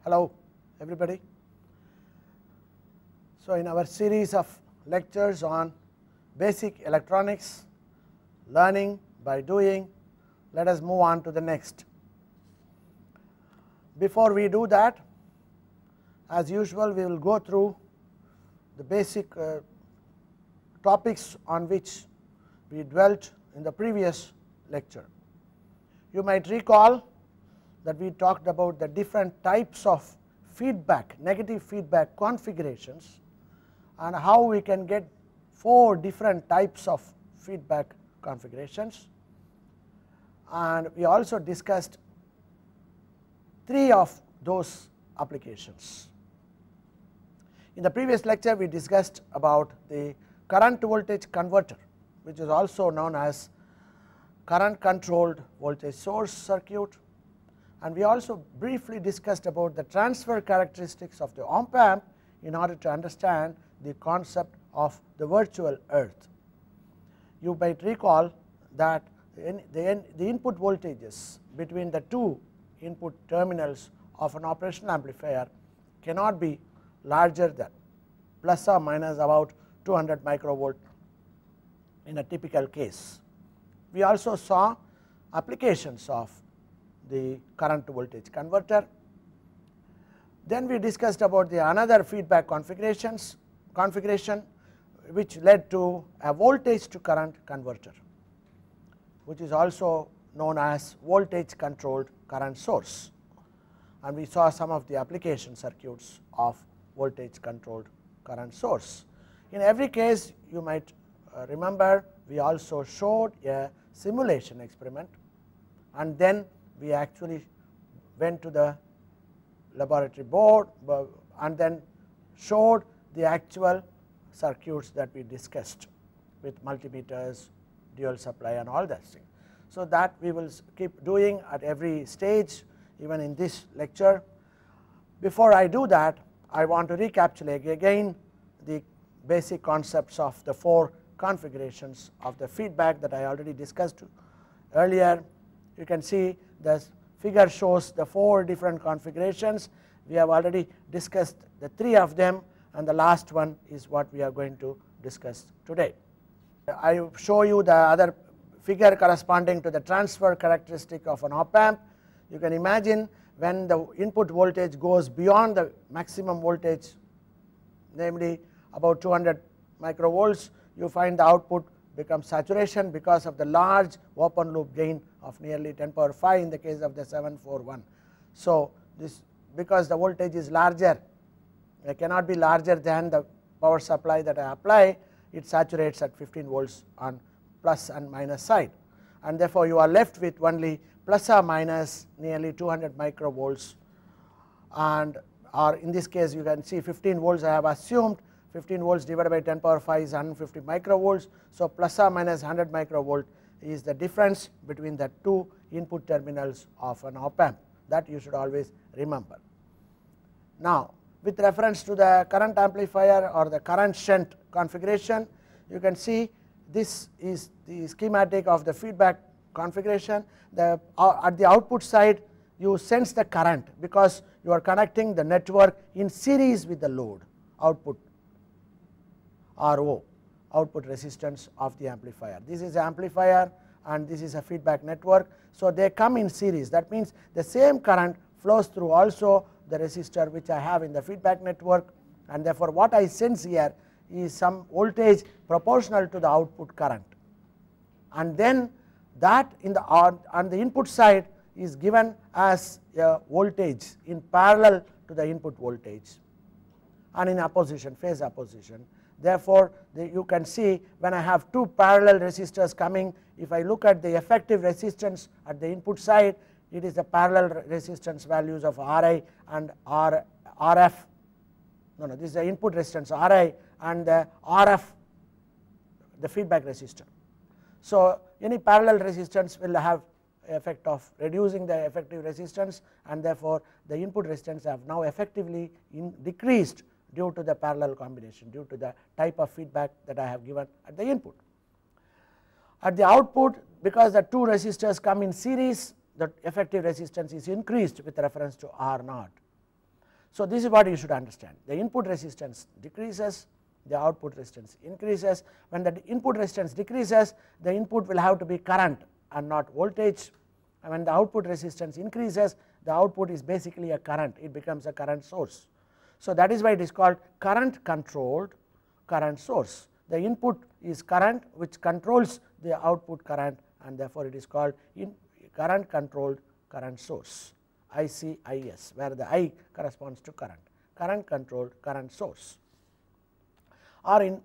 Hello everybody. So in our series of lectures on basic electronics, learning by doing, let us move on to the next. Before we do that, as usual we will go through the basic topics on which we dwelt in the previous lecture. You might recall that we talked about the different types of feedback, negative feedback configurations, and how we can get 4 different types of feedback configurations, and we also discussed 3 of those applications. In the previous lecture we discussed about the current voltage converter, which is also known as current controlled voltage source circuit, and we also briefly discussed about the transfer characteristics of the op amp in order to understand the concept of the virtual earth. You might recall that the input voltages between the 2 input terminals of an operational amplifier cannot be larger than plus or minus about 200 microvolt in a typical case. We also saw applications of the current voltage converter. Then we discussed about the another feedback configuration which led to a voltage to current converter, which is also known as voltage controlled current source, and we saw some of the application circuits of voltage controlled current source. In every case you might remember we also showed a simulation experiment, and then we actually went to the laboratory board and then showed the actual circuits that we discussed with multimeters, dual supply and all that thing. So that we will keep doing at every stage, even in this lecture. Before I do that, I want to recapitulate again the basic concepts of the 4 configurations of the feedback that I already discussed earlier. You can see the figure shows the 4 different configurations. We have already discussed the 3 of them, and the last one is what we are going to discuss today. I show you the other figure corresponding to the transfer characteristic of an op amp. You can imagine when the input voltage goes beyond the maximum voltage, namely about 200 microvolts, you find the output becomes saturation because of the large open loop gain of nearly 10 power 5 in the case of the 741. So this, because the voltage is larger, it cannot be larger than the power supply that I apply, it saturates at 15 volts on plus and minus side, and therefore you are left with only plus or minus nearly 200 microvolts, and or in this case you can see 15 volts I have assumed. 15 volts divided by 10 power 5 is 150 microvolts. So plus or minus 100 microvolt is the difference between the 2 input terminals of an op amp. That you should always remember. Now with reference to the current amplifier or the current shunt configuration, you can see this is the schematic of the feedback configuration. At the output side you sense the current because you are connecting the network in series with the load output RO, output resistance of the amplifier. This is amplifier and this is a feedback network. So they come in series. That means the same current flows through also the resistor which I have in the feedback network, and therefore what I sense here is some voltage proportional to the output current, and then that in the on the input side is given as a voltage in parallel to the input voltage and in opposition, phase opposition. Therefore you can see when I have 2 parallel resistors coming, if I look at the effective resistance at the input side, it is the parallel resistance values of Ri and Rf. No, this is the input resistance Ri and the Rf, the feedback resistor. So any parallel resistance will have effect of reducing the effective resistance, and therefore the input resistance have now effectively decreased due to the parallel combination, due to the type of feedback that I have given at the input. At the output, because the 2 resistors come in series, the effective resistance is increased with reference to R naught. So, this is what you should understand, the input resistance decreases, the output resistance increases. When the input resistance decreases, the input will have to be current and not voltage, and when the output resistance increases, the output is basically a current, it becomes a current source. So, that is why it is called current controlled current source. The input is current which controls the output current, and therefore, it is called current controlled current source, ICIS, where the I corresponds to current, current controlled current source. Or in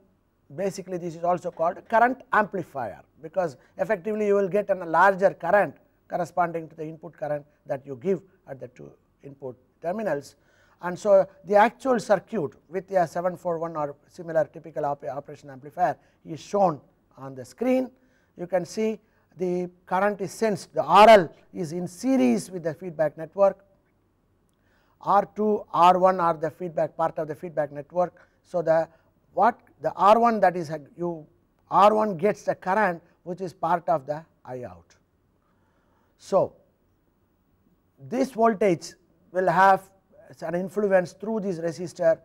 basically this is also called current amplifier, because effectively you will get a larger current corresponding to the input current that you give at the two input terminals. And so, the actual circuit with a 741 or similar typical operation amplifier is shown on the screen. You can see the current is sensed, the RL is in series with the feedback network, R2, R1 are the feedback part of the feedback network. So, the R1 that is R1 gets the current which is part of the I out. So, this voltage will have an influence through this resistor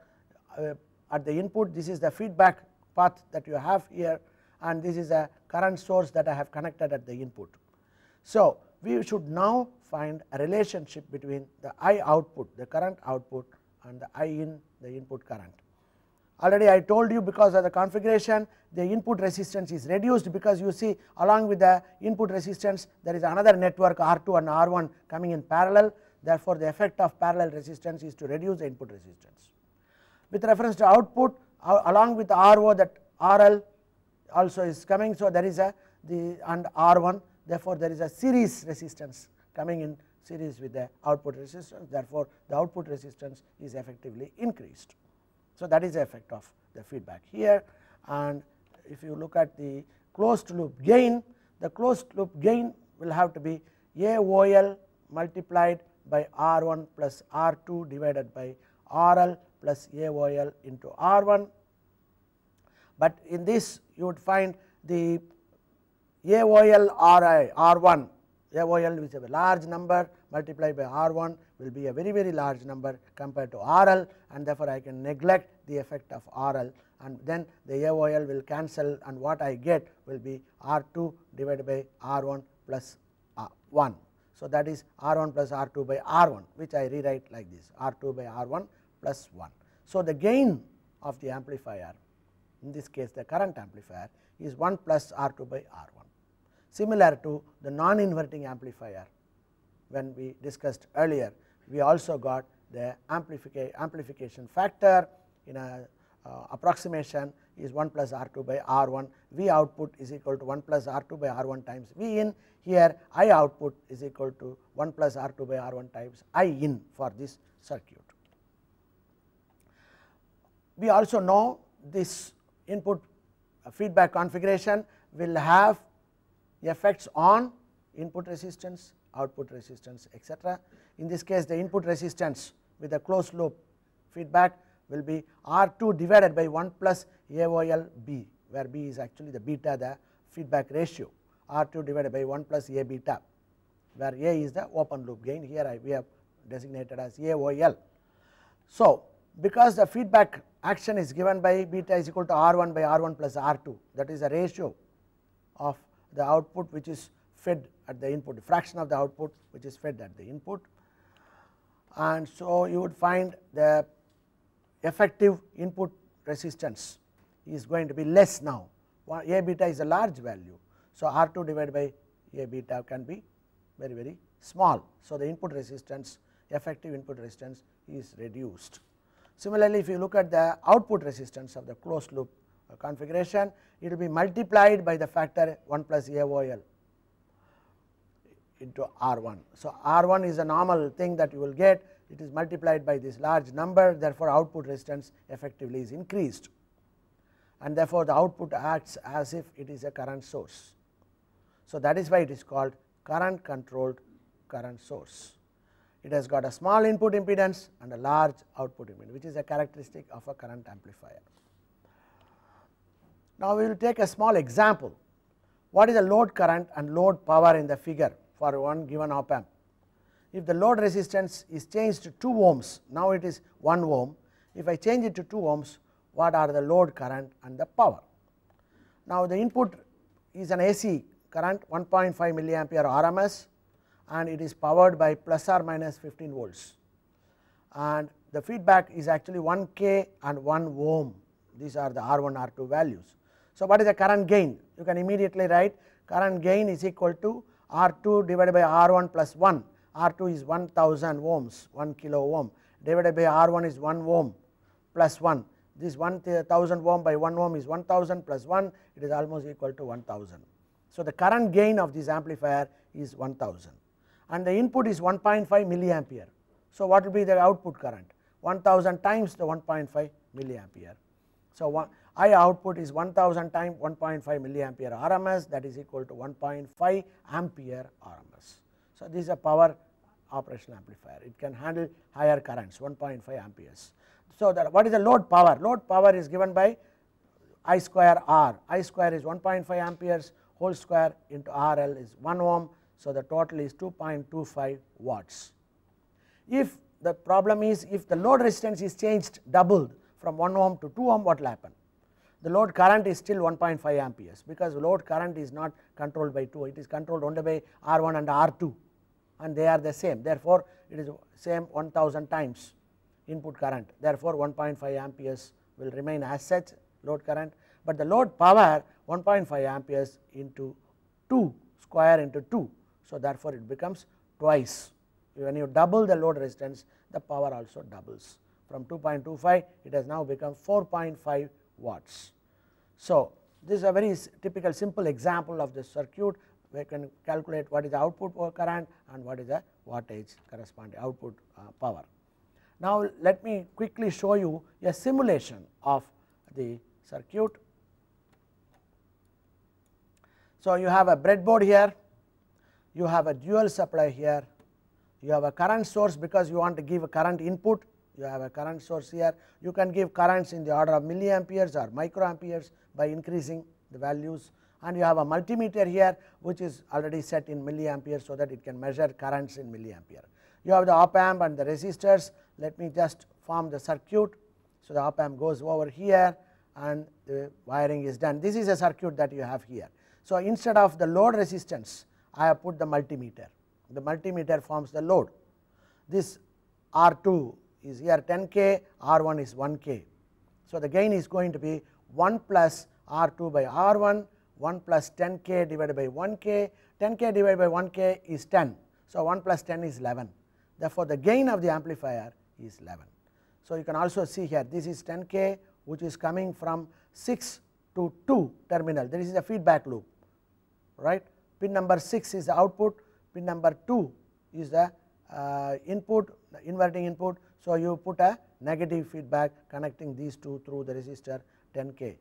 at the input. This is the feedback path that you have here, and this is a current source that I have connected at the input. So, we should now find a relationship between the I output, the current output, and the I in, the input current. Already I told you, because of the configuration, the input resistance is reduced, because you see along with the input resistance there is another network R2 and R1 coming in parallel. Therefore, the effect of parallel resistance is to reduce the input resistance. With reference to output, along with the RO, that RL also is coming. So, there is and R1, therefore, there is a series resistance coming in series with the output resistance. Therefore, the output resistance is effectively increased. So, that is the effect of the feedback here. And if you look at the closed loop gain, the closed loop gain will have to be AOL multiplied by R1 plus R2 divided by RL plus AOL into R1. But in this you would find the AOL R1, AOL which is a large number multiplied by R1 will be a very large number compared to RL, and therefore, I can neglect the effect of RL, and then the AOL will cancel, and what I get will be R2 divided by R1 plus 1. So, that is R1 plus R2 by R1, which I rewrite like this, R2 by R1 plus 1. So, the gain of the amplifier, in this case the current amplifier, is 1 plus R2 by R1, similar to the non-inverting amplifier. When we discussed earlier, we also got the amplification factor in a approximation is 1 plus R2 by R1, V output is equal to 1 plus R2 by R1 times V in. Here I output is equal to 1 plus R2 by R1 times I in for this circuit. We also know this input feedback configuration will have effects on input resistance, output resistance, etc. In this case, the input resistance with the closed loop feedback will be R2 divided by 1 plus AOL B, where B is actually the beta, the feedback ratio, R2 divided by 1 plus A beta, where A is the open loop gain. Here we have designated as AOL. So, because the feedback action is given by beta is equal to R1 by R1 plus R2, that is the ratio of the output which is fed at the input, the fraction of the output which is fed at the input. And so, you would find the effective input resistance is going to be less now. A beta is a large value. So, R2 divided by A beta can be very small. So, the input resistance, effective input resistance is reduced. Similarly, if you look at the output resistance of the closed loop configuration, it will be multiplied by the factor 1 plus AOL into R1. So, R1 is a normal thing that you will get, it is multiplied by this large number, therefore, output resistance effectively is increased, and therefore, the output acts as if it is a current source. So, that is why it is called current controlled current source. It has got a small input impedance and a large output impedance, which is a characteristic of a current amplifier. Now, we will take a small example. What is the load current and load power in the figure for one given op amp? if the load resistance is changed to 2 ohms, now it is 1 ohm. If I change it to 2 ohms, what are the load current and the power? Now the input is an AC current 1.5 milliampere RMS, and it is powered by plus or minus 15 volts, and the feedback is actually 1 k and 1 ohm. These are the R1 R2 values. So what is the current gain? You can immediately write current gain is equal to R2 divided by R1 plus 1. R2 is 1000 ohms, 1 kilo ohm, divided by R1 is 1 ohm plus 1. This 1000 ohm by 1 ohm is 1000 plus 1, it is almost equal to 1000. So the current gain of this amplifier is 1000, and the input is 1.5 milliampere. So what will be the output current? 1000 times the 1.5 milliampere. So I output is 1000 times 1.5 milliampere RMS, that is equal to 1.5 ampere RMS. So this is a power operational amplifier, it can handle higher currents 1.5 amperes. So that what is the load power? Load power is given by I square R. I square is 1.5 amperes, whole square into RL is 1 ohm. So the total is 2.25 watts. If the problem is, if the load resistance is changed, doubled from 1 ohm to 2 ohm, what will happen? The load current is still 1.5 amperes, because load current is not controlled by 2, it is controlled only by R1 and R2, and they are the same. Therefore it is same 1000 times input current, therefore 1.5 amperes will remain as such load current, but the load power 1.5 amperes into 2 square into 2. So therefore it becomes twice. When you double the load resistance, the power also doubles. From 2.25 it has now become 4.5 watts. So this is a very typical simple example of the circuit. We can calculate what is the output current and what is the wattage corresponding output power. Now let me quickly show you a simulation of the circuit. So you have a breadboard here, you have a dual supply here, you have a current source because you want to give a current input, you have a current source here. You can give currents in the order of milliamperes or microamperes by increasing the values, and you have a multimeter here which is already set in milliamperes so that it can measure currents in milliampere. You have the op amp and the resistors. Let me just form the circuit. So the op amp goes over here and the wiring is done. This is a circuit that you have here. So instead of the load resistance, I have put the multimeter. The multimeter forms the load. This R2 is here 10k, R1 is 1k. So the gain is going to be 1 plus R2 by R1, 1 plus 10k divided by 1k. 10k divided by 1k is 10. So 1 plus 10 is 11. Therefore the gain of the amplifier is 11. So you can also see here, this is 10k which is coming from 6 to 2 terminal. This is a feedback loop, right. Pin number 6 is the output, pin number 2 is the input, the inverting input. So you put a negative feedback connecting these two through the resistor 10k,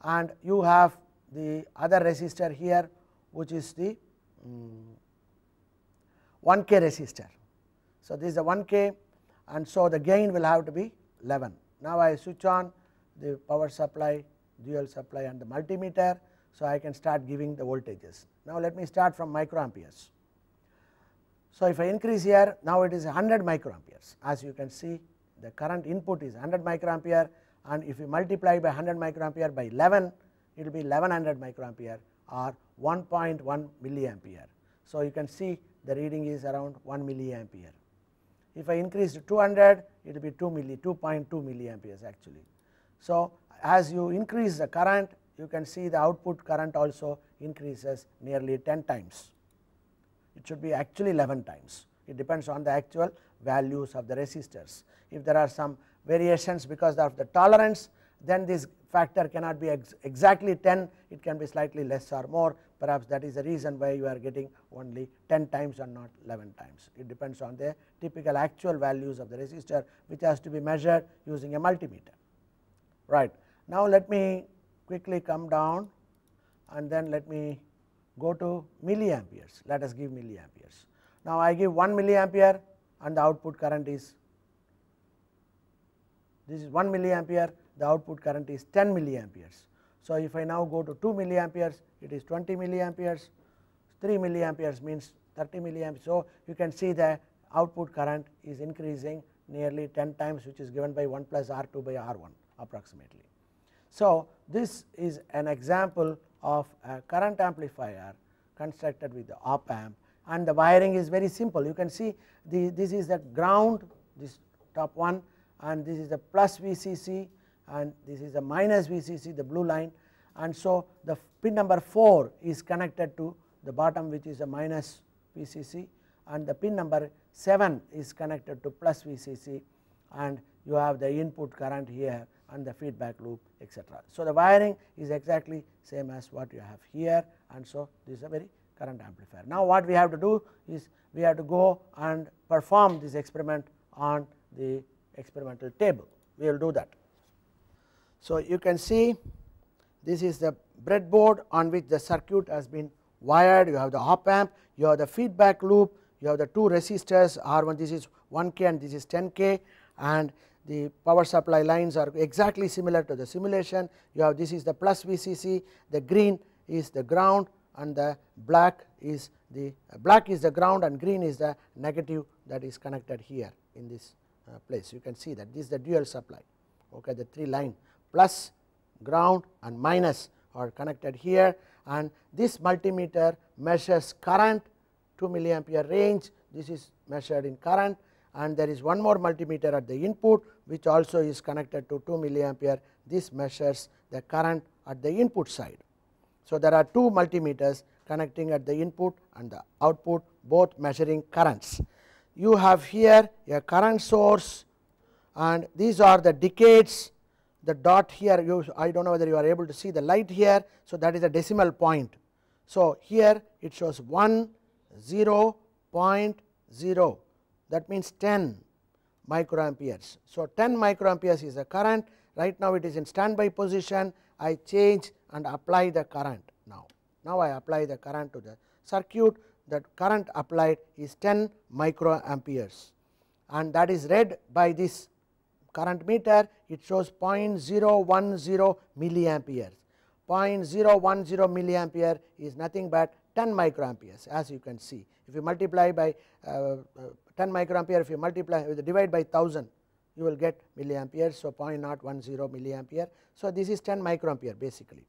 and you have the other resistor here which is the 1k resistor. So this is a 1k, and so the gain will have to be 11. Now I switch on the power supply, dual supply and the multimeter, so I can start giving the voltages. Now let me start from microamperes. So if I increase here, now it is 100 microamperes. As you can see, the current input is 100 microampere, and if you multiply by 100 microampere by 11, it will be 1100 microampere or 1.1 milliampere. So you can see the reading is around 1 milliampere. If I increase to 200, it will be 2.2 milliamperes actually. So as you increase the current, you can see the output current also increases nearly 10 times. It should be actually 11 times. It depends on the actual values of the resistors. If there are some variations because of the tolerance, then this factor cannot be exactly 10, it can be slightly less or more. Perhaps that is the reason why you are getting only 10 times and not 11 times. It depends on the typical actual values of the resistor, which has to be measured using a multimeter. Right. Now let me quickly come down and then let me go to milliamperes. Let us give milliamperes. Now I give 1 milliampere and the output current is, this is 1 milliampere, the output current is 10 milliamperes. So if I now go to 2 milliamperes, it is 20 milliamperes, 3 milliamperes means 30 milliamperes. So you can see the output current is increasing nearly 10 times, which is given by 1 plus R2 by R1 approximately. So, this is an example of a current amplifier constructed with the op amp, and the wiring is very simple. You can see this is the ground, this top one, and this is the plus VCC, and this is the minus VCC, the blue line, and so the pin number 4 is connected to the bottom, which is a minus VCC, and the pin number 7 is connected to plus VCC, and you have the input current here and the feedback loop, etc. So, the wiring is exactly same as what you have here, and so this is a very current amplifier. Now, what we have to do is we have to go and perform this experiment on the experimental table. We will do that. So, you can see this is the breadboard on which the circuit has been wired. You have the op amp, you have the feedback loop, you have the 2 resistors R1, this is 1K and this is 10K, and the power supply lines are exactly similar to the simulation. You have this is the plus VCC, the green is the ground, and the black is the ground and green is the negative that is connected here in this place. You can see that this is the dual supply. Okay, the 3 line plus, ground and minus are connected here, and this multimeter measures current 2 milliampere range. This is measured in current, and there is one more multimeter at the input which also is connected to 2 milliampere. This measures the current at the input side. So, there are 2 multimeters connecting at the input and the output, both measuring currents. You have here a current source, and these are the decades. The dot here, I do not know whether you are able to see the light here. So, that is a decimal point. So, here it shows 1 0.0, that means 10 microamperes. So, 10 microamperes is the current. Right now, it is in standby position. I change and apply the current now. Now, I apply the current to the circuit. That current applied is 10 microamperes, and that is read by this current meter. It shows 0.010 milliamperes. 0.010 milliampere is nothing but 10 microamperes, as you can see. If you multiply by 10 microampere, if you divide by 1000, you will get milliamperes. So, 0.010 milliampere. So, this is 10 microampere basically,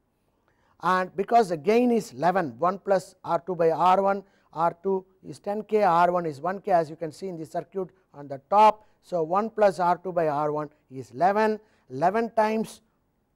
and because the gain is 11, 1 plus R2 by R1, R2 is 10K, R1 is 1K, as you can see in the circuit on the top. So, 1 plus R2 by R1 is 11, 11 times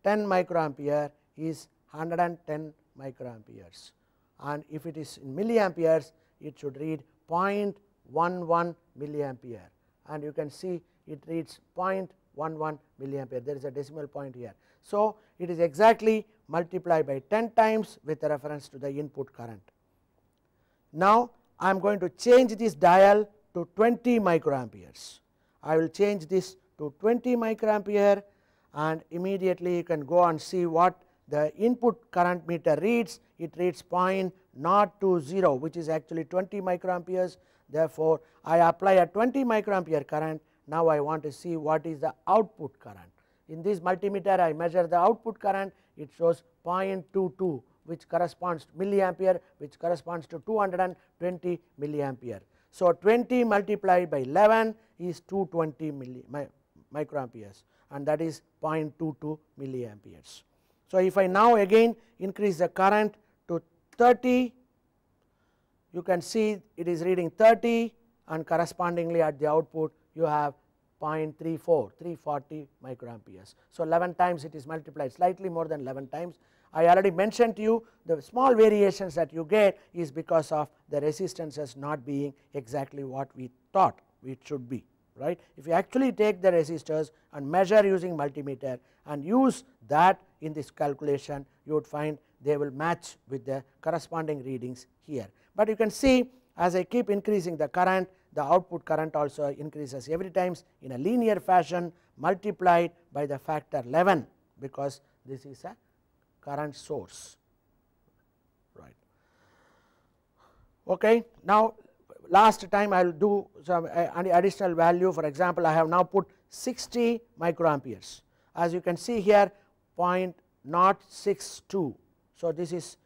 10 microampere is 110 microamperes, and if it is in milliamperes, it should read 0.11 milliampere, and you can see it reads 0.11 milliampere. There is a decimal point here. So, it is exactly multiplied by 10 times with reference to the input current. Now, I am going to change this dial to 20 microamperes. I will change this to 20 microampere, and immediately you can go and see what the input current meter reads. It reads 0.020, which is actually 20 microamperes. Therefore, I apply a 20 microampere current. Now, I want to see what is the output current. In this multimeter, I measure the output current. It shows 0.22, which corresponds to milliampere, which corresponds to 220 milliampere. So, 20 multiplied by 11 is 220 microamperes, and that is 0.22 milliamperes. So, if I now again increase the current to 30, you can see it is reading 30, and correspondingly at the output you have 0.34, 340 microamperes. So, 11 times it is multiplied, slightly more than 11 times. I already mentioned to you the small variations that you get is because of the resistances not being exactly what we thought it should be, right. If you actually take the resistors and measure using multimeter and use that in this calculation, you would find they will match with the corresponding readings here. But you can see as I keep increasing the current, the output current also increases every times in a linear fashion multiplied by the factor 11, because this is a current source, right. Okay. Now, last time I will do some additional value. For example, I have now put 60 microamperes. As you can see here, 0.062. So, this is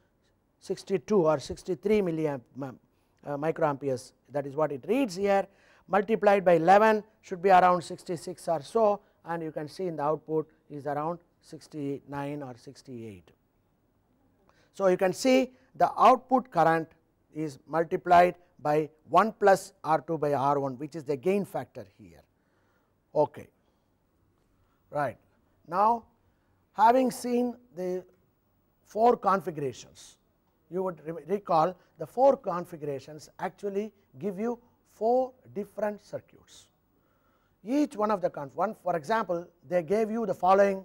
62 or 63 microamperes, that is what it reads here, multiplied by 11 should be around 66 or so, and you can see in the output is around 69 or 68. So, you can see the output current is multiplied by 1 plus R2 by R1, which is the gain factor here. Okay. Right. Now, having seen the 4 configurations, you would recall the 4 configurations actually give you 4 different circuits. Each one of the for example, they gave you the following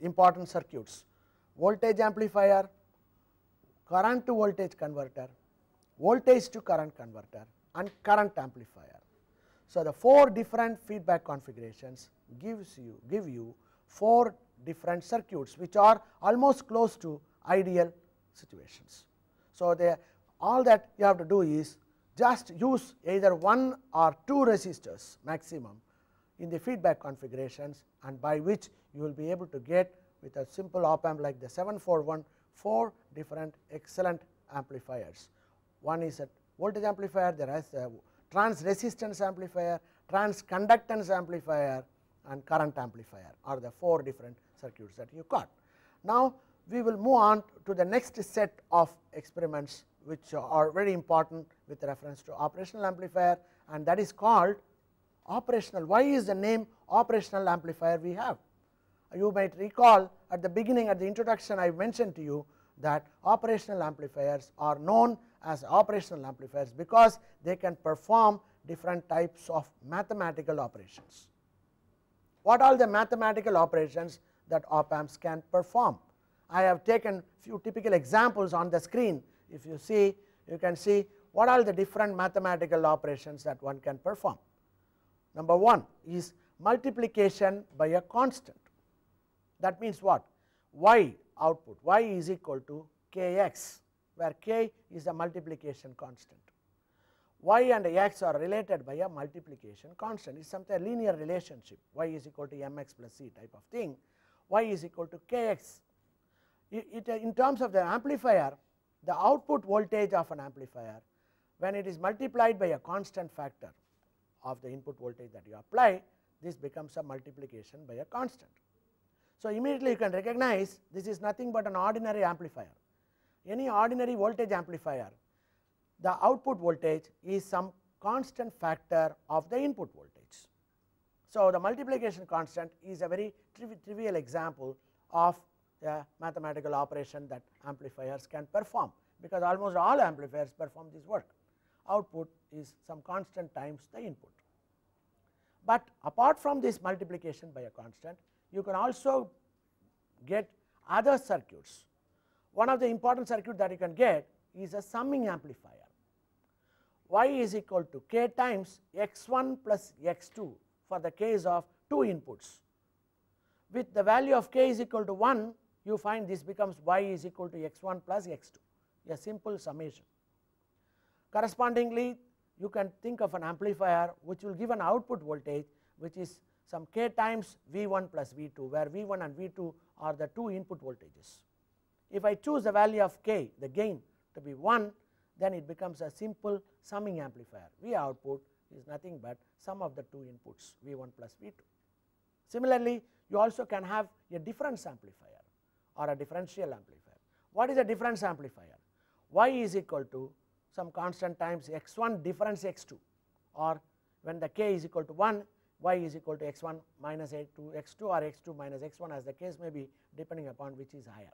important circuits: voltage amplifier, current to voltage converter, voltage to current converter, and current amplifier. So, the 4 different feedback configurations give you 4 different circuits, which are almost close to ideal situations. So, all that you have to do is just use either 1 or 2 resistors maximum in the feedback configurations, and by which you will be able to get, with a simple op amp like the 741, 4 different excellent amplifiers. One is a voltage amplifier, there is a trans resistance amplifier, trans conductance amplifier, and current amplifier are the 4 different circuits that you got. Now, we will move on to the next set of experiments, which are very important with reference to operational amplifier, and that is called operational. Why is the name operational amplifier we have? You might recall at the beginning, at the introduction, I mentioned to you that operational amplifiers are known as operational amplifiers because they can perform different types of mathematical operations. What are the mathematical operations that op amps can perform? I have taken few typical examples on the screen. If you see, you can see what are the different mathematical operations that one can perform. Number 1 is multiplication by a constant. That means what? Y output, y is equal to kx, where k is a multiplication constant. Y and x are related by a multiplication constant. It is something, a linear relationship, y is equal to mx plus c type of thing. Y is equal to kx. In terms of the amplifier, the output voltage of an amplifier, when it is multiplied by a constant factor of the input voltage that you apply, this becomes a multiplication by a constant. So, immediately you can recognize this is nothing but an ordinary amplifier. Any ordinary voltage amplifier, the output voltage is some constant factor of the input voltage. So, the multiplication constant is a very trivial example of a mathematical operation that amplifiers can perform, because almost all amplifiers perform this work. Output is some constant times the input. But apart from this multiplication by a constant, you can also get other circuits. One of the important circuit that you can get is a summing amplifier. Y is equal to k times x1 plus x2 for the case of 2 inputs. With the value of k is equal to 1, you find this becomes y is equal to x1 plus x2, a simple summation. Correspondingly, you can think of an amplifier which will give an output voltage which is some k times V1 plus V2, where V1 and V2 are the 2 input voltages. If I choose the value of k, the gain, to be 1, then it becomes a simple summing amplifier. V output is nothing but sum of the 2 inputs, V1 plus V2. Similarly, you also can have a difference amplifier or a differential amplifier. What is a difference amplifier? Y is equal to some constant times x1 difference x2, or when the k is equal to 1, y is equal to x1 minus x2 or x2 minus x1, as the case may be, depending upon which is higher.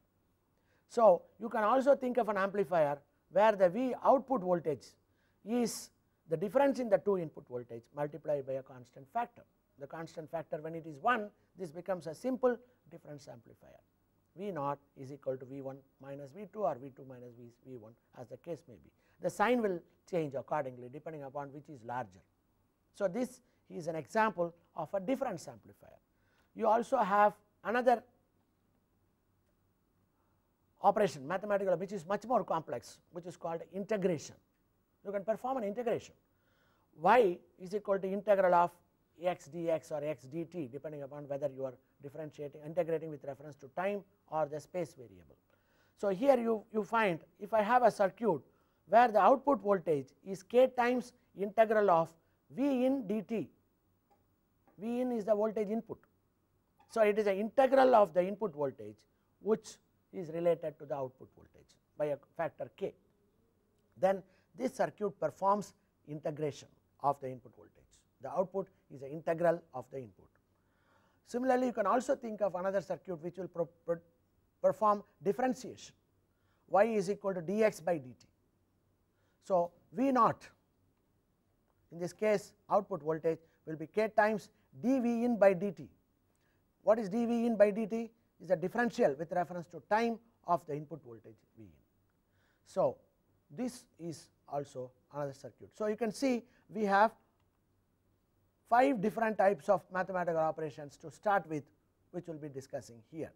So, you can also think of an amplifier where the V output voltage is the difference in the 2 input voltage multiplied by a constant factor. The constant factor, when it is 1, this becomes a simple difference amplifier. V0 is equal to V1 minus V2 or V2 minus V1, as the case may be. The sign will change accordingly depending upon which is larger. So, this is an example of a difference amplifier. You also have another operation, mathematical, which is much more complex, which is called integration. You can perform an integration. Y is equal to integral of x dx or x dt, depending upon whether you are integrating with reference to time or the space variable. So, here you find, if I have a circuit where the output voltage is k times integral of V in dt, V in is the voltage input. So, it is an integral of the input voltage which is related to the output voltage by a factor k. Then this circuit performs integration of the input voltage. The output is an integral of the input. Similarly, you can also think of another circuit which will perform differentiation, y is equal to dx by dt. So, V naught, in this case output voltage will be k times dV in by dt. What is dV in by dt? Is a differential with reference to time of the input voltage V in. So, this is also another circuit. So, you can see we have 5 different types of mathematical operations to start with, which we will be discussing here.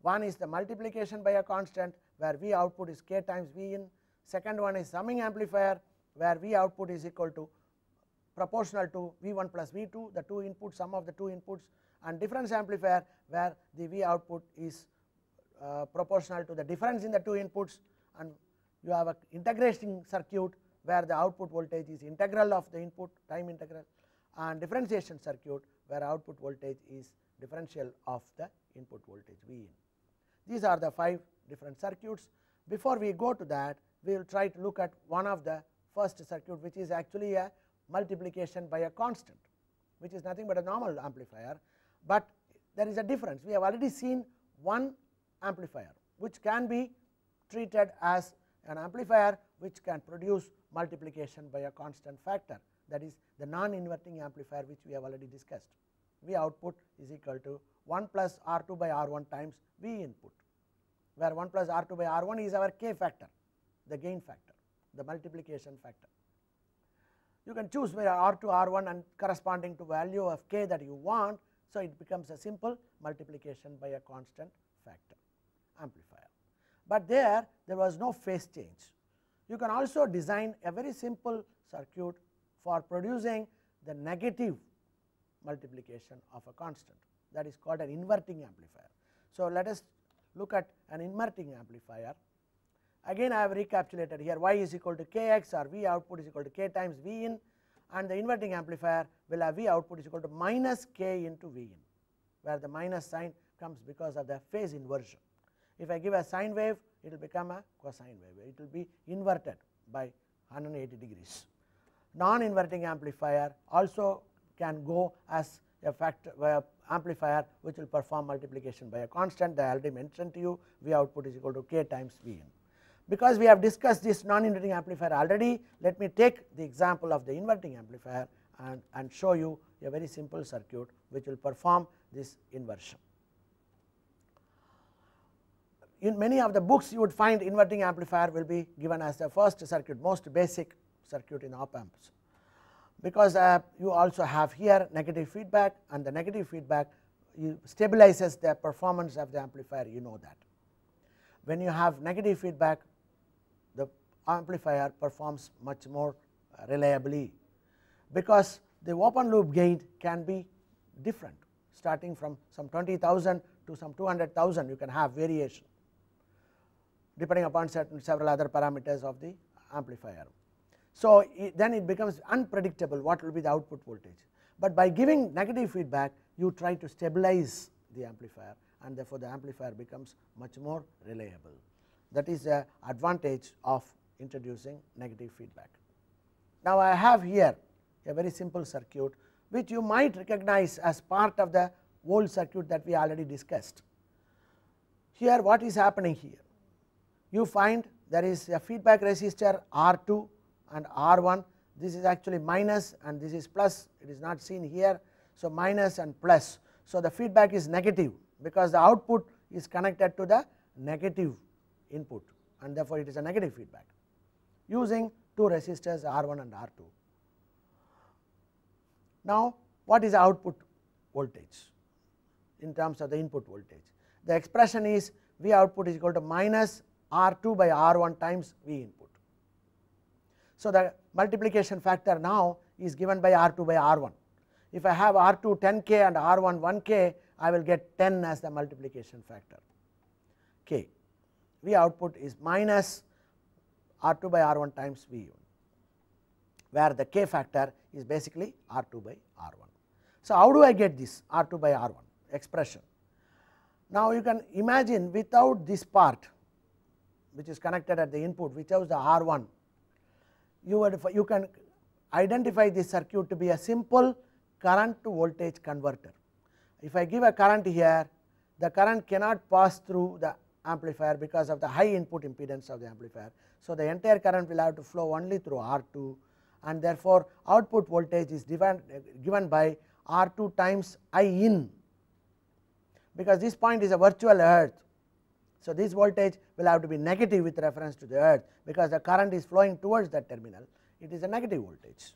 One is the multiplication by a constant, where V output is k times V in. Second one is summing amplifier, where V output is equal to proportional to V1 plus V2, the two inputs, sum of the two inputs, and difference amplifier, where the V output is proportional to the difference in the two inputs, and you have a integration circuit where the output voltage is integral of the input, time integral, and differentiation circuit where output voltage is differential of the input voltage V in. These are the 5 different circuits. Before we go to that, we will try to look at one of the first circuit, which is actually a multiplication by a constant, which is nothing but a normal amplifier, but there is a difference. We have already seen one amplifier which can be treated as an amplifier which can produce multiplication by a constant factor, that is the non-inverting amplifier, which we have already discussed. V output is equal to 1 plus R2 by R1 times V input, where 1 plus R2 by R1 is our k factor, the gain factor, the multiplication factor. You can choose where R2, R1 and corresponding to value of k that you want. So, it becomes a simple multiplication by a constant factor amplifier, but there was no phase change. You can also design a very simple circuit for producing the negative multiplication of a constant, that is called an inverting amplifier. So, let us look at an inverting amplifier. Again I have recapitulated here, y is equal to kx, or V output is equal to k times V in, and the inverting amplifier will have V output is equal to minus k into V in, where the minus sign comes because of the phase inversion. If I give a sine wave, it will become a cosine wave, it will be inverted by 180 degrees. Non-inverting amplifier also can go as a factor amplifier which will perform multiplication by a constant. I already mentioned to you, V output is equal to k times V in. Because we have discussed this non-inverting amplifier already, let me take the example of the inverting amplifier and show you a very simple circuit which will perform this inversion. In many of the books you would find inverting amplifier will be given as the first circuit, most basic circuit in op amps, because you also have here negative feedback, and the negative feedback stabilizes the performance of the amplifier, you know that. When you have negative feedback, the amplifier performs much more reliably, because the open loop gain can be different, starting from some 20,000 to some 200,000 you can have variation depending upon several other parameters of the amplifier. So, then it becomes unpredictable what will be the output voltage, but by giving negative feedback you try to stabilize the amplifier, and therefore, the amplifier becomes much more reliable. That is the advantage of introducing negative feedback. Now, I have here a very simple circuit which you might recognize as part of the old circuit that we already discussed. Here what is happening here? You find there is a feedback resistor R2 and R1, this is actually minus and this is plus, it is not seen here. So, minus and plus. So, the feedback is negative because the output is connected to the negative input, and therefore, it is a negative feedback using two resistors R1 and R2. Now, what is the output voltage in terms of the input voltage? The expression is V output is equal to minus R2 by R1 times V input. So, the multiplication factor now is given by R2 by R1. If I have R2 10k and R1 1k, I will get 10 as the multiplication factor k. V output is minus R2 by R1 times V1. where the k factor is basically R2 by R1. So, how do I get this R2 by R1 expression? Now, you can imagine without this part which is connected at the input, which is the R1, you can identify this circuit to be a simple current to voltage converter. If I give a current here, the current cannot pass through the amplifier because of the high input impedance of the amplifier. So, the entire current will have to flow only through R2, and therefore, output voltage is given by R2 times I in, because this point is a virtual earth. So, this voltage will have to be negative with reference to the earth, because the current is flowing towards that terminal, it is a negative voltage.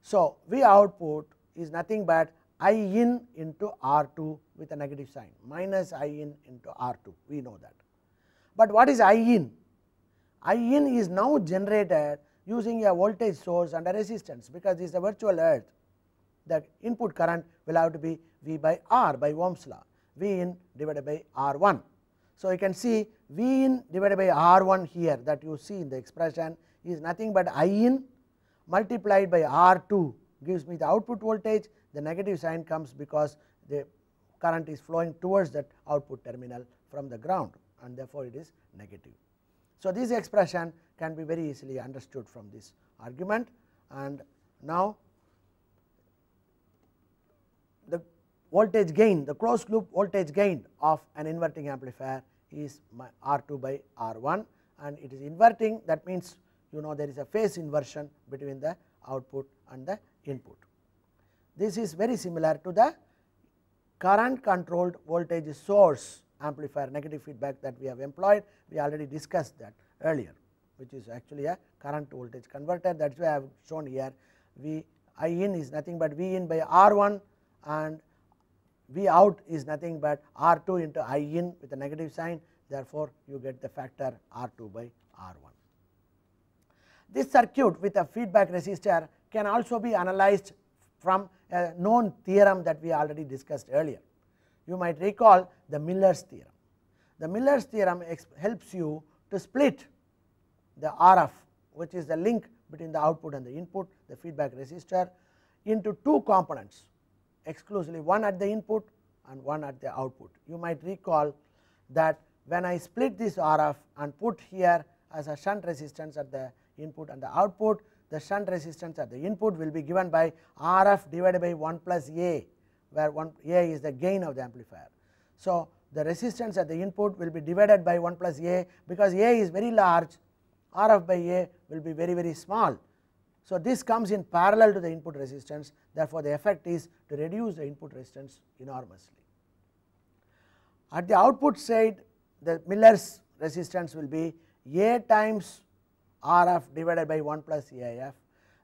So, V output is nothing but I in into R2 with a negative sign, minus I in into R2, we know that. But what is I in? I in is now generated using a voltage source and a resistance, because this is a virtual earth. The input current will have to be V by R by Ohm's law, V in divided by R1. So, you can see V in divided by R1 here, that you see in the expression is nothing but I in multiplied by R2 gives me the output voltage. The negative sign comes because the current is flowing towards that output terminal from the ground, and therefore, it is negative. So, this expression can be very easily understood from this argument. And now, the voltage gain, the closed loop voltage gain of an inverting amplifier is R2 by R1, and it is inverting. That means, you know, there is a phase inversion between the output and the input. This is very similar to the current controlled voltage source amplifier negative feedback that we have employed. We already discussed that earlier, which is actually a current to voltage converter. That is why I have shown here V I in is nothing but V in by R1, and V out is nothing but R2 into I in with a negative sign. Therefore, you get the factor R2 by R1. This circuit with a feedback resistor can also be analyzed from a known theorem that we already discussed earlier. You might recall the Miller's theorem. The Miller's theorem helps you to split the RF, which is the link between the output and the input, the feedback resistor, into two components exclusively, one at the input and one at the output. You might recall that when I split this RF and put here as a shunt resistance at the input and the output, the shunt resistance at the input will be given by RF divided by 1 plus A, where A is the gain of the amplifier. So, the resistance at the input will be divided by 1 plus A, because A is very large, RF by A will be very, very small. So, this comes in parallel to the input resistance. Therefore, the effect is to reduce the input resistance enormously. At the output side, the Miller's resistance will be A times RF divided by 1 plus AIF,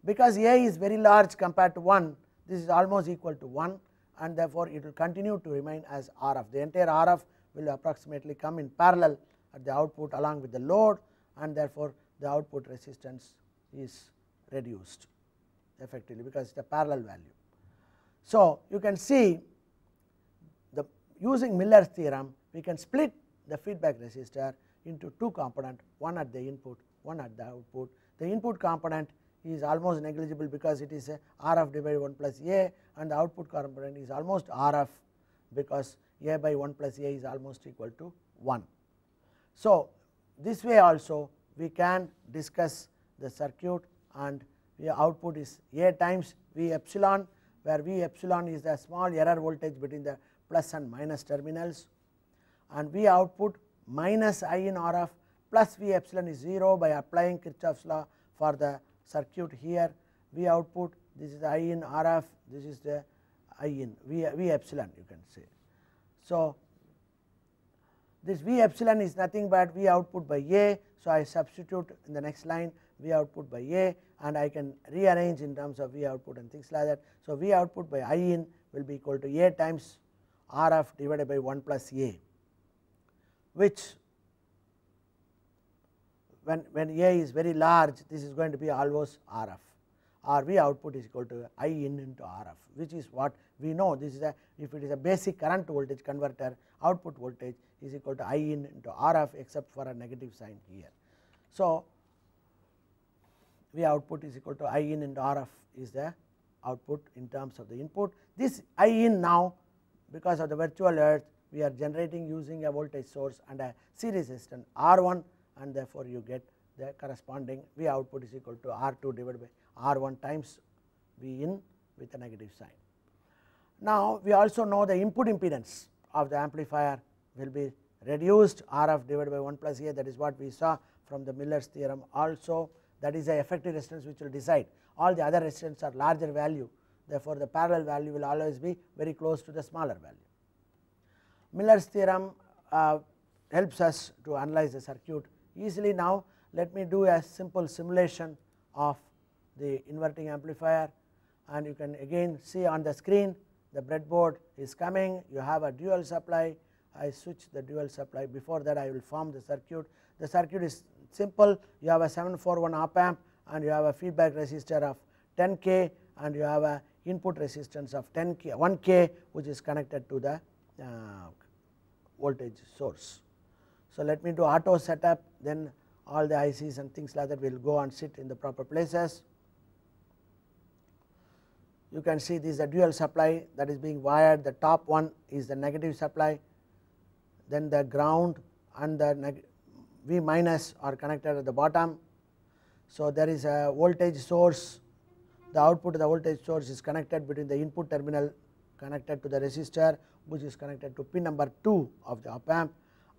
because A is very large compared to 1, this is almost equal to 1, and therefore, it will continue to remain as RF. The entire RF will approximately come in parallel at the output along with the load, and therefore, the output resistance is reduced effectively, because it is a parallel value. So, you can see the using Miller's theorem, we can split the feedback resistor into two components, one at the input, one at the output. The input component is almost negligible, because it is a RF divided by 1 plus A, and the output component is almost RF, because A by 1 plus A is almost equal to 1. So, this way also we can discuss the circuit, and the output is A times V epsilon, where V epsilon is the small error voltage between the plus and minus terminals, and V output minus I in RF plus V epsilon is 0 by applying Kirchhoff's law for the circuit here. V output, this is I in RF, this is the I in V epsilon, you can say. So, this V epsilon is nothing but V output by A. So, I substitute in the next line V output by A, and I can rearrange in terms of V output and things like that. So, V output by I in will be equal to A times RF divided by 1 plus A, which when A is very large, this is going to be almost RF, or V output is equal to I in into RF, which is what we know. This is a, if it is a basic current to voltage converter, output voltage is equal to I in into RF, except for a negative sign here. So, V output is equal to I in and Rf is the output in terms of the input. This I in now, because of the virtual earth, we are generating using a voltage source and a series resistance R1, and therefore you get the corresponding V output is equal to R2 divided by R1 times V in with a negative sign. Now we also know the input impedance of the amplifier will be reduced Rf divided by 1 plus A, that is what we saw from the Miller's theorem. Also that is the effective resistance which will decide. All the other resistance are larger value, therefore the parallel value will always be very close to the smaller value. Miller's theorem helps us to analyze the circuit easily. Now let me do a simple simulation of the inverting amplifier, and you can again see on the screen the breadboard is coming. You have a dual supply. I switch the dual supply. Before that I will form the circuit. The circuit is simple. You have a 741 op amp and you have a feedback resistor of 10k, and you have a input resistance of 10k 1k, which is connected to the voltage source. So let me do auto setup, then all the ICs and things like that will go and sit in the proper places. You can see this is a dual supply that is being wired. The top one is the negative supply, then the ground and the V minus are connected at the bottom. So there is a voltage source. The output of the voltage source is connected between the input terminal connected to the resistor, which is connected to pin number 2 of the op amp,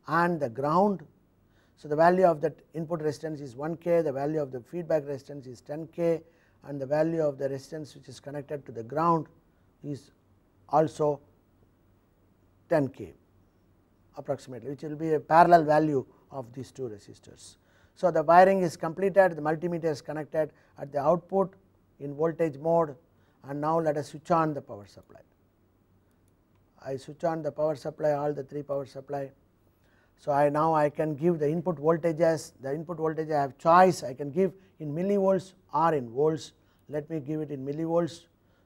and the ground. So the value of that input resistance is 1k, the value of the feedback resistance is 10k, and the value of the resistance which is connected to the ground is also 10k approximately, which will be a parallel value of these two resistors. So the wiring is completed, the multimeter is connected at the output in voltage mode, and now let us switch on the power supply. I switch on the power supply, all the 3 power supply. So now I can give the input voltages. The input voltage I have choice, I can give in millivolts or in volts. Let me give it in millivolts.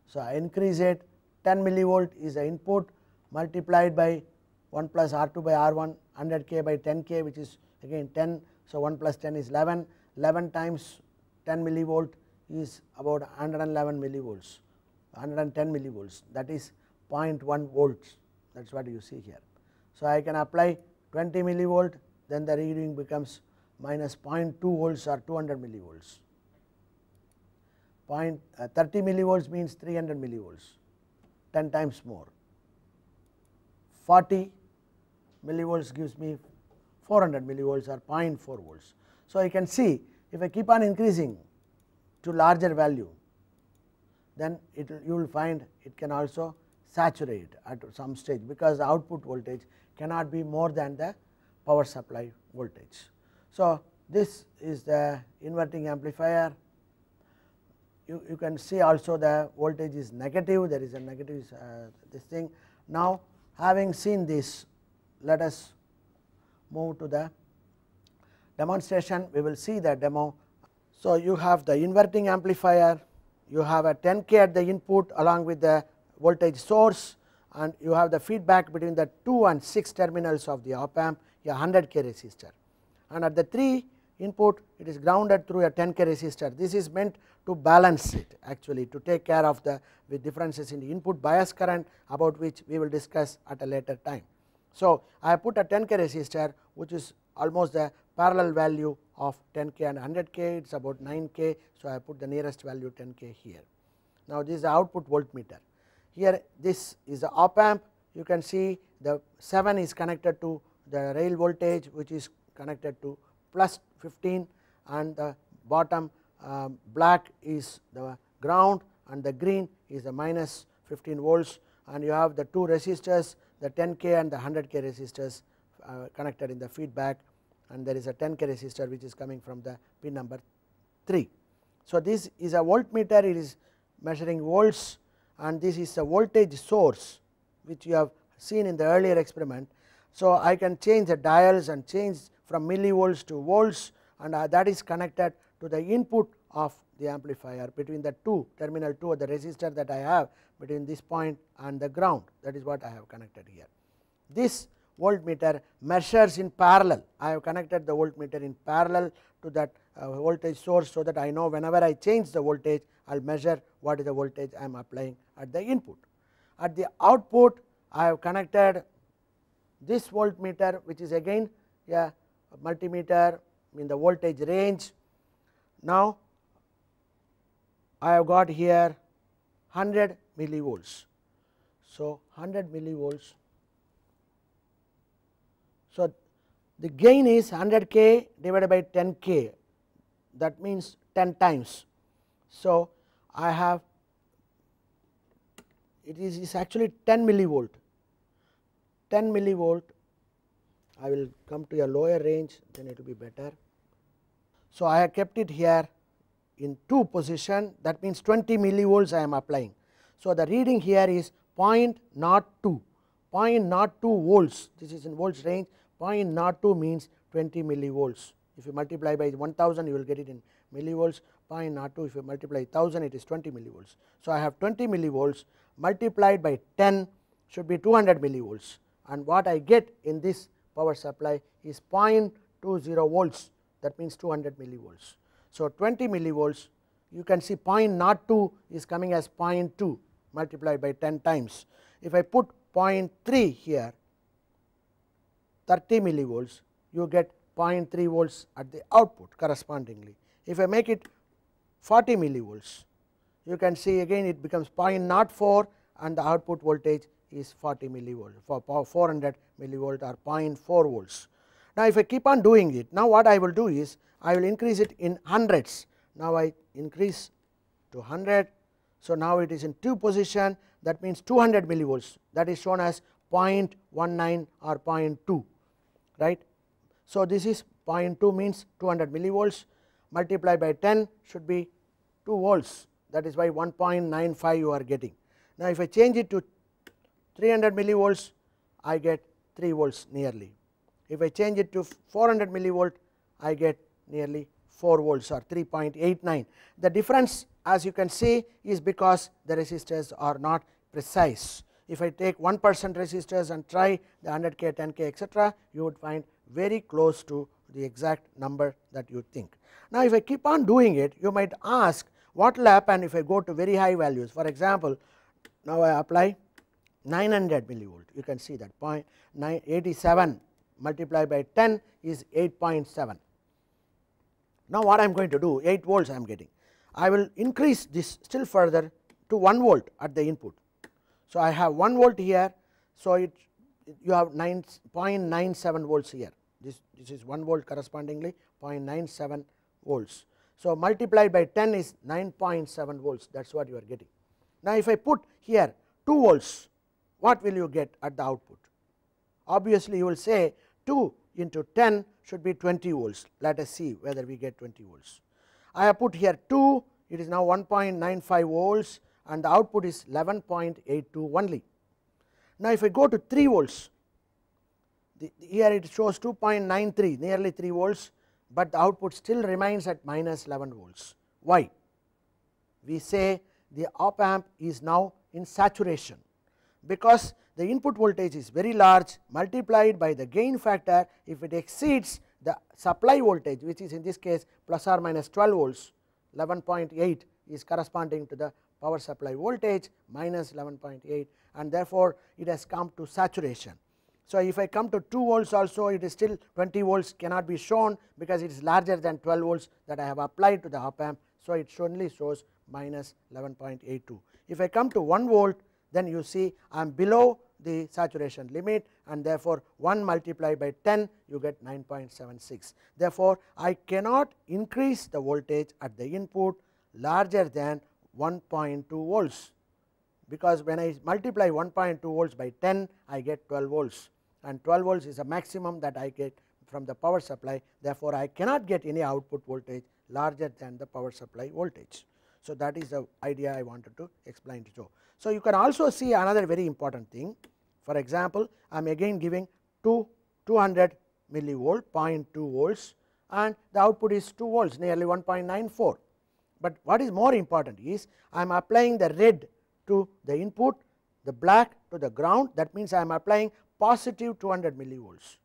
So I increase it, 10 millivolt is the input multiplied by 1 plus R2 by R1, 100k by 10k, which is again 10. So 1 plus 10 is 11, 11 times 10 millivolt is about 111 millivolts, 110 millivolts, that is 0.1 volts, that is what you see here. So I can apply 20 millivolt, then the reading becomes minus 0.2 volts or 200 millivolts. 30 millivolts means 300 millivolts, 10 times more. 40 millivolts gives me 400 millivolts or 0.4 volts. So you can see if I keep on increasing to larger value, then you will find it can also saturate at some stage, because the output voltage cannot be more than the power supply voltage. So this is the inverting amplifier. You can see also the voltage is negative, there is a negative this thing. Now having seen this, let us move to the demonstration. We will see the demo. So you have the inverting amplifier, you have a 10k at the input along with the voltage source, and you have the feedback between the 2 and 6 terminals of the op amp, a 100k resistor, and at the 3 input it is grounded through a 10k resistor. This is meant to balance it, actually to take care of the with differences in the input bias current, about which we will discuss at a later time. So I have put a 10k resistor, which is almost the parallel value of 10k and 100k, it is about 9k. So I have put the nearest value 10k here. Now this is the output voltmeter. Here this is the op amp. You can see the 7 is connected to the rail voltage, which is connected to plus 15, and the bottom black is the ground and the green is the minus 15 volts, and you have the 2 resistors, the 10k and the 100k resistors connected in the feedback, and there is a 10k resistor which is coming from the pin number 3. So this is a voltmeter, it is measuring volts, and this is a voltage source which you have seen in the earlier experiment. So I can change the dials and change from millivolts to volts, and that is connected to the input of the amplifier between the terminal 2 of the resistor that I have between this point and the ground, that is what I have connected here. This voltmeter measures in parallel, I have connected the voltmeter in parallel to that voltage source, so that I know whenever I change the voltage I will measure what is the voltage I am applying at the input. At the output I have connected this voltmeter, which is again a multimeter in the voltage range. Now I have got here 100 millivolts. So 100 millivolts. So the gain is 100k divided by 10k, that means 10 times. So I have, it is actually 10 millivolt. 10 millivolt, I will come to a lower range, then it will be better. So I have kept it here in 2 position, that means 20 millivolts I am applying. So the reading here is 0.02, 0.02 volts, this is in volts range. 0.02 means 20 millivolts. If you multiply by 1000 you will get it in millivolts. 0.02, if you multiply 1000 it is 20 millivolts. So I have 20 millivolts multiplied by 10 should be 200 millivolts, and what I get in this power supply is 0.20 volts, that means 200 millivolts. So 20 millivolts, you can see 0.02 is coming as 0.2 multiplied by 10 times. If I put 0.3 here, 30 millivolts, you get 0.3 volts at the output correspondingly. If I make it 40 millivolts, you can see again it becomes 0.04 and the output voltage is 40 millivolt for 400 millivolt or 0.4 volts. Now if I keep on doing it, now what I will do is I will increase it in hundreds. Now I increase to 100. So now it is in 2 position, that means 200 millivolts, that is shown as 0.19 or 0.2, right. So this is 0.2 means 200 millivolts multiplied by 10 should be 2 volts, that is why 1.95 you are getting. Now if I change it to 300 millivolts I get 3 volts nearly. If I change it to 400 millivolt I get nearly 4 volts or 3.89. The difference, as you can see, is because the resistors are not precise. If I take 1% resistors and try the 100k, 10k, etc., you would find very close to the exact number that you think. Now if I keep on doing it, you might ask what will happen if I go to very high values. For example, now I apply 900 millivolt, you can see that 0.987 multiplied by 10 is 8.7. Now what I am going to do, 8 volts I am getting, I will increase this still further to 1 volt at the input. So I have 1 volt here, so you have 0.97 volts here, this is 1 volt correspondingly 0.97 volts. So multiplied by 10 is 9.7 volts, that is what you are getting. Now if I put here 2 volts, what will you get at the output? Obviously you will say 2 into 10 should be 20 volts. Let us see whether we get 20 volts. I have put here 2, it is now 1.95 volts and the output is 11.82 only. Now if I go to 3 volts, here it shows 2.93, nearly 3 volts, but the output still remains at minus 11 volts. Why? We say the op amp is now in saturation, because the input voltage is very large multiplied by the gain factor. If it exceeds the supply voltage, which is in this case plus or minus 12 volts, 11.8 is corresponding to the power supply voltage minus 11.8, and therefore it has come to saturation. So if I come to 2 volts also, it is still 20 volts cannot be shown because it is larger than 12 volts that I have applied to the op amp. So it only shows minus 11.82. If I come to 1 volt, then you see I am below the saturation limit, and therefore 1 multiplied by 10 you get 9.76. Therefore I cannot increase the voltage at the input larger than 1.2 volts, because when I multiply 1.2 volts by 10 I get 12 volts, and 12 volts is a maximum that I get from the power supply. Therefore I cannot get any output voltage larger than the power supply voltage. So that is the idea I wanted to explain to you. So you can also see another very important thing. For example, I am again giving 200 millivolt, 0.2 volts, and the output is 2 volts, nearly 1.94. But what is more important is I am applying the red to the input, the black to the ground. That means I am applying positive 200 millivolts,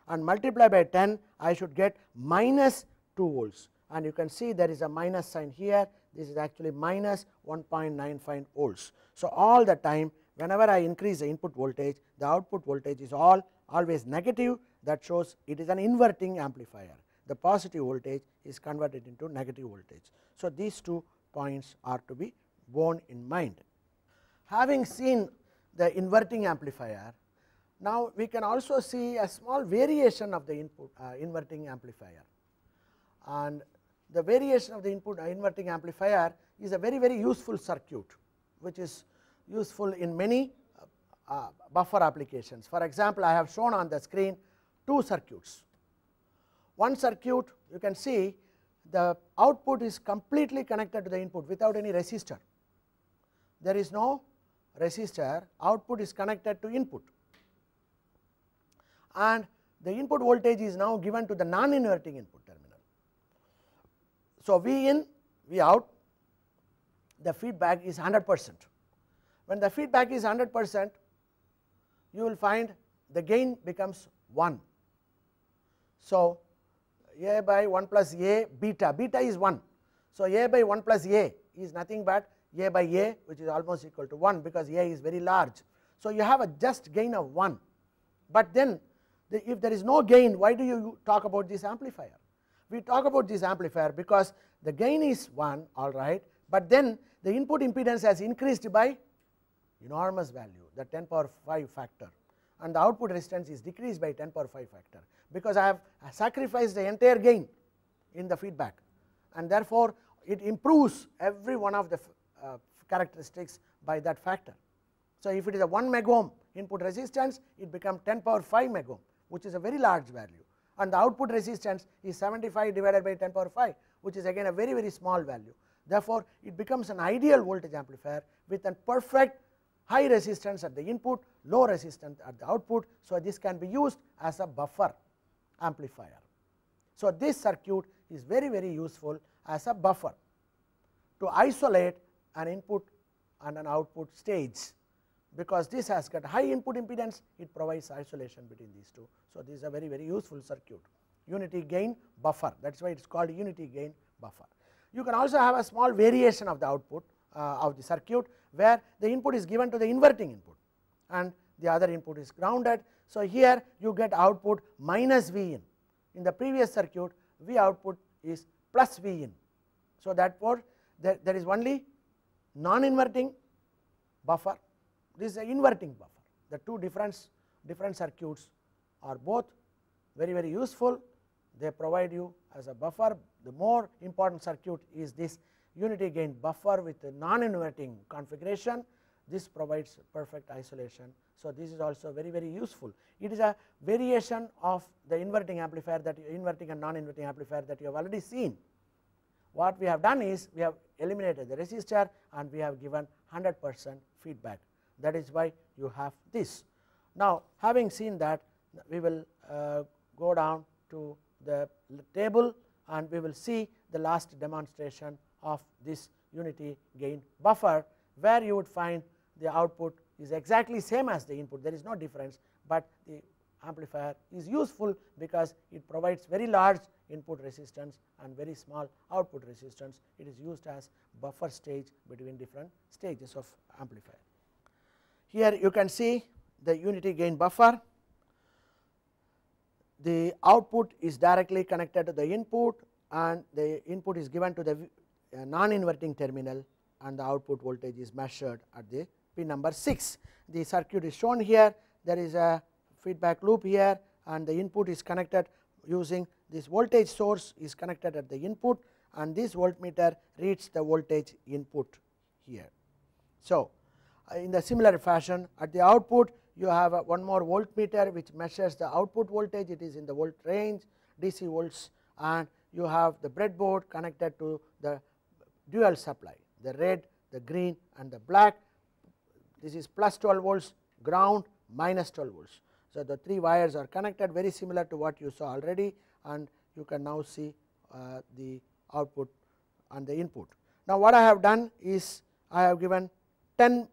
and multiply by 10 I should get minus 2 volts. and you can see there is a minus sign here, this is actually minus 1.95 volts. So, all the time whenever I increase the input voltage, the output voltage is always negative, that shows it is an inverting amplifier. The positive voltage is converted into negative voltage. So, these 2 points are to be borne in mind. Having seen the inverting amplifier, now we can also see a small variation of the input inverting amplifier, and the variation of the input inverting amplifier is a very useful circuit, which is useful in many buffer applications. For example, I have shown on the screen 2 circuits. One circuit, you can see the output is completely connected to the input without any resistor. There is no resistor, output is connected to input, and the input voltage is now given to the non-inverting input terminal. So, V in, V out, the feedback is 100%. When the feedback is 100%, you will find the gain becomes 1. So, A by 1 plus A beta, beta is 1. So, A by 1 plus A is nothing but A by A, which is almost equal to 1, because A is very large. So, you have a just gain of 1, but then if there is no gain, why do you talk about this amplifier? We talk about this amplifier because the gain is 1, all right, but then the input impedance has increased by enormous value, the 10 power 5 factor, and the output resistance is decreased by 10 power 5 factor, because I have sacrificed the entire gain in the feedback, and therefore, it improves every one of the characteristics by that factor. So, if it is a 1 megohm input resistance, it becomes 10 power 5 megohm, which is a very large value, and the output resistance is 75 divided by 10 power 5, which is again a very small value. Therefore, it becomes an ideal voltage amplifier with a perfect high resistance at the input, low resistance at the output. So, this can be used as a buffer amplifier. So, this circuit is very useful as a buffer to isolate an input and an output stage, because this has got high input impedance, it provides isolation between these two. So, this is a very useful circuit, unity gain buffer, that is why it is called unity gain buffer. You can also have a small variation of the output of the circuit, where the input is given to the inverting input and the other input is grounded. So, here you get output minus V in. In the previous circuit, V output is plus V in. So, therefore, there is only non-inverting buffer, this is an inverting buffer. The two different circuits are both very useful, they provide you as a buffer. The more important circuit is this unity gain buffer with a non-inverting configuration. This provides perfect isolation. So, this is also very useful. It is a variation of the inverting amplifier, that inverting and non-inverting amplifier, that you have already seen. What we have done is we have eliminated the resistor and we have given 100% feedback. That is why you have this. Now, having seen that, we will go down to the table and we will see the last demonstration of this unity gain buffer, where you would find the output is exactly same as the input, there is no difference, but the amplifier is useful because it provides very large input resistance and very small output resistance. It is used as buffer stage between different stages of amplifier. Here you can see the unity gain buffer. The output is directly connected to the input and the input is given to the non-inverting terminal, and the output voltage is measured at the pin number 6. The circuit is shown here, there is a feedback loop here and the input is connected using this voltage source is connected at the input, and this voltmeter reads the voltage input here. So, in the similar fashion at the output you have one more voltmeter which measures the output voltage, it is in the volt range, DC volts, and you have the breadboard connected to the dual supply, the red, the green and the black. This is plus 12 volts, ground, minus 12 volts. So, the 3 wires are connected, very similar to what you saw already, and you can now see the output and the input. Now, what I have done is I have given 100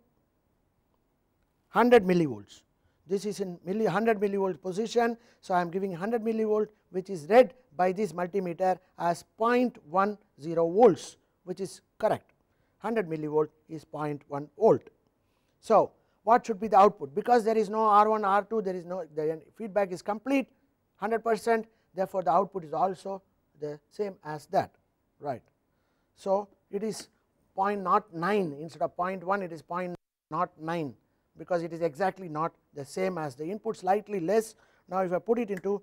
millivolts. this is in 100 millivolt position. So, I am giving 100 millivolt, which is read by this multimeter as 0.10 volts, which is correct. 100 millivolt is 0.1 volt. So, what should be the output? Because there is no R1, R2, there is no, the feedback is complete 100%, therefore, the output is also the same as that, right. So, it is 0.09 instead of 0.1, it is 0.09, because it is exactly not the same as the input, slightly less. Now, if I put it into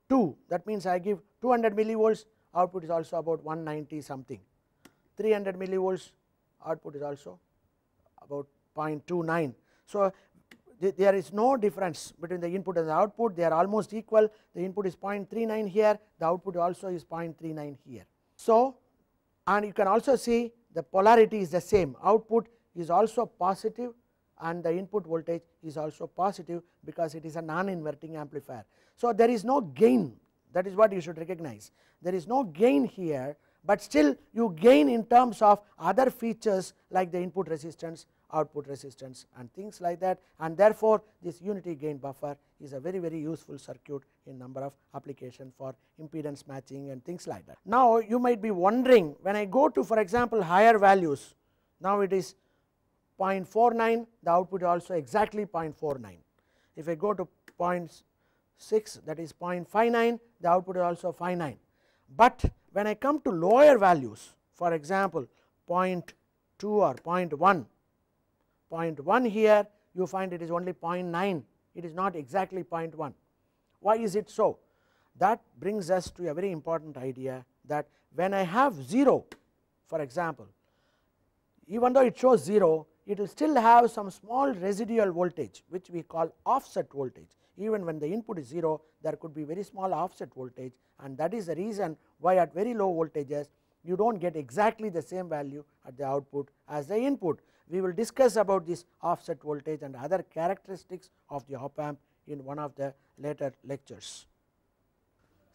2, that means I give 200 millivolts, output is also about 190 something. 300 millivolts, output is also about 0.29. So, there is no difference between the input and the output, they are almost equal. The input is 0.39 here, the output also is 0.39 here. So, and you can also see the polarity is the same, output is also positive and the input voltage is also positive, because it is a non-inverting amplifier. So, there is no gain, that is what you should recognize. There is no gain here, but still you gain in terms of other features like the input resistance, output resistance and things like that, and therefore, this unity gain buffer is a very useful circuit in number of application for impedance matching and things like that. Now, you might be wondering, when I go to, for example, higher values, now it is 0.49, the output is also exactly 0.49. If I go to 0.6, that is 0.59, the output is also 0.59. But when I come to lower values, for example 0.2 or 0.1 here, you find it is only 0.9, it is not exactly 0.1. Why is it so? That brings us to a very important idea, that when I have 0, for example, even though it shows 0, it will still have some small residual voltage, which we call offset voltage. Even when the input is 0, there could be very small offset voltage, and that is the reason why at very low voltages you do not get exactly the same value at the output as the input. We will discuss about this offset voltage and other characteristics of the op amp in one of the later lectures.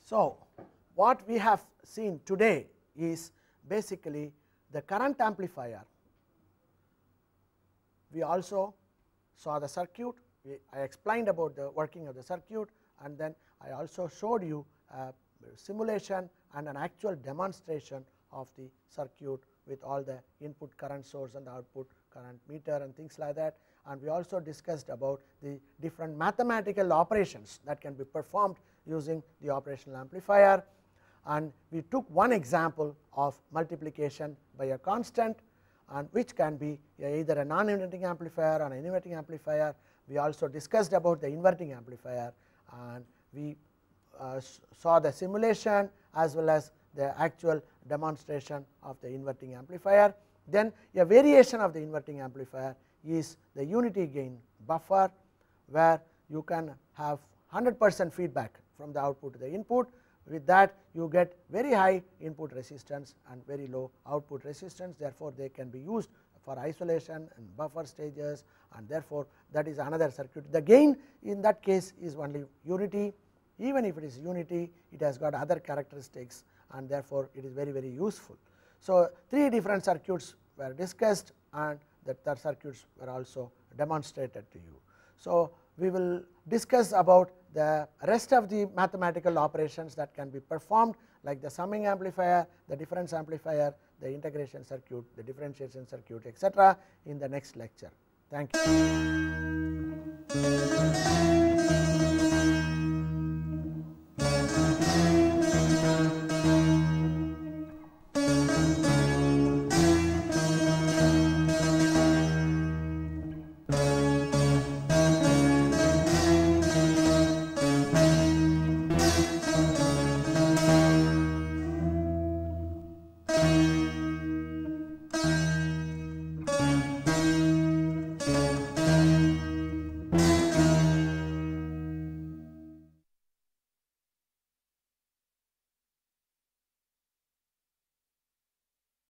So, what we have seen today is basically the current amplifier. We also saw the circuit, I explained about the working of the circuit, and then I also showed you a simulation and an actual demonstration of the circuit with all the input current source and the output current meter and things like that. And we also discussed about the different mathematical operations that can be performed using the operational amplifier, and we took one example of multiplication by a constant, and which can be either a non-inverting amplifier or an inverting amplifier. We also discussed about the inverting amplifier, and we saw the simulation as well as the actual demonstration of the inverting amplifier. Then a variation of the inverting amplifier is the unity gain buffer, where you can have 100% feedback from the output to the input. With that, you get very high input resistance and very low output resistance, therefore, they can be used for isolation and buffer stages, and therefore, that is another circuit. The gain in that case is only unity. Even if it is unity, it has got other characteristics, and therefore, it is very useful. So, 3 different circuits were discussed, and the circuits were also demonstrated to you. So, we will discuss about the rest of the mathematical operations that can be performed, like the summing amplifier, the difference amplifier, the integration circuit, the differentiation circuit, etc., in the next lecture. Thank you.